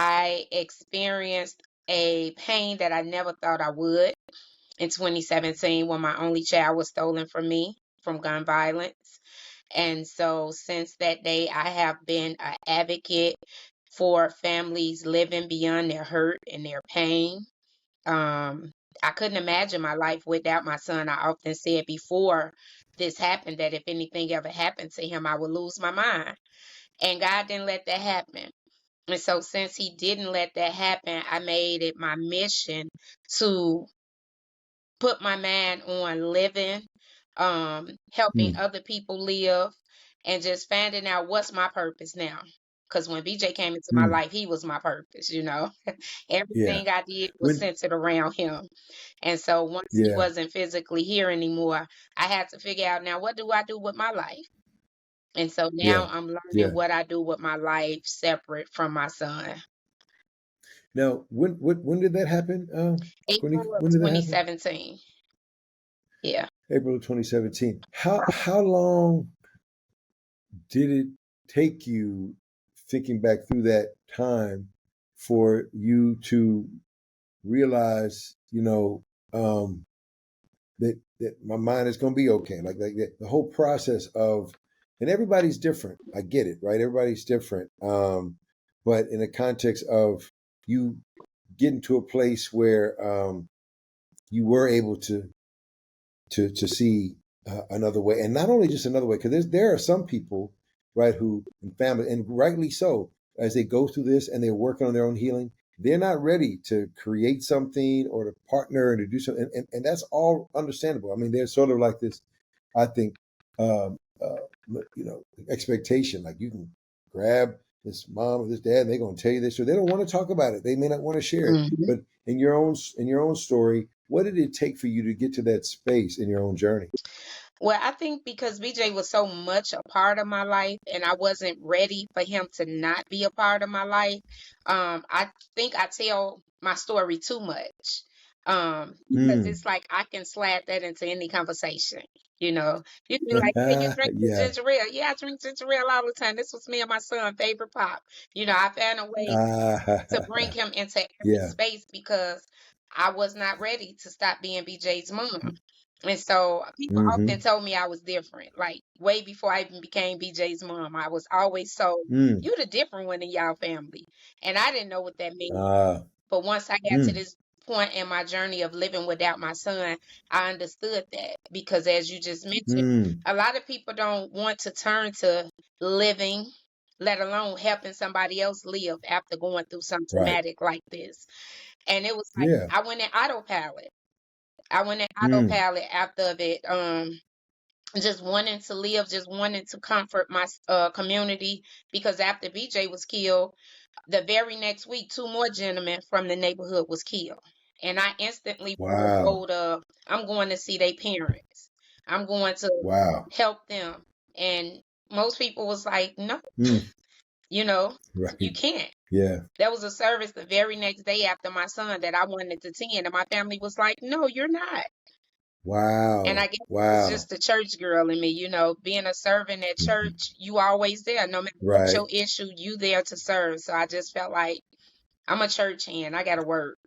I experienced a pain that I never thought I would in 2017 when my only child was stolen from me from gun violence. And so since that day, I have been an advocate for families living beyond their hurt and their pain. Um, I couldn't imagine my life without my son. I often said before this happened that if anything ever happened to him, I would lose my mind. And God didn't let that happen. And so since he didn't let that happen, I made it my mission to put my mind on living, helping Mm. other people live, and just finding out what's my purpose now. Because when BJ came into my Mm. life, he was my purpose, Yeah. Everything I did was When centered around him. And so once he yeah. wasn't physically here anymore, I had to figure out now what do I do with my life? And so Yeah. now I'm learning Yeah. what I do with my life separate from my son. Now, when did that happen? April of When did that happen? 2017. Yeah. April of 2017. How long did it take you, thinking back through that time, for you to realize, that my mind is going to be okay? Like that, the whole process of, and everybody's different. I get it, right? Everybody's different. But in the context of you getting to a place where you were able to see another way, and not only just another way, because there are some people, right, who and family, and rightly so, as they go through this and they're working on their own healing, they're not ready to create something or to partner and to do something, and that's all understandable. I mean, there's sort of like this, I think, um, expectation, like you can grab this mom or this dad and they're going to tell you this, or they don't want to talk about it, they may not want to share it. Mhm. But in your own story, what did it take for you to get to that space in your own journey? Well, I think because BJ was so much a part of my life and I wasn't ready for him to not be a part of my life, I think I tell my story too much. Because Mm. it's like I can slap that into any conversation. You'd be like, "Hey, you drink the Yeah. ginger ale?" "Yeah, I drink ginger ale all the time. This was me and my son' favorite pop." I found a way to bring him into every Yeah. space because I was not ready to stop being BJ's mom. And so people often Mm-hmm. told me I was different, like way before I even became BJ's mom. I was always so, Mm. you the different one in y'all family. And I didn't know what that meant. Ah. But once I got to Mm. this point in my journey of living without my son, I understood that because as you just mentioned, Mm. a lot of people don't want to turn to living, let alone helping somebody else live after going through something Right. traumatic like this. And it was like Yeah. I went in autopilot. I went in Mm. autopilot after that, just wanting to live, just wanting to comfort my community because after BJ was killed, the very next week, two more gentlemen from the neighborhood was killed. And I instantly wrote a Wow. note of, I'm going to see their parents. I'm going to Wow. help them. And most people was like, no, Mm. you know, you Right. can't. Yeah. There was a service the very next day after my son that I wanted to attend, and my family was like, no, you're not. And I Wow. guess it's Wow. just the church girl in me, being a servant at Mhm. church, you always there. No matter what Right. your issue, you there to serve. So I just felt like I'm a church hand. I gotta work.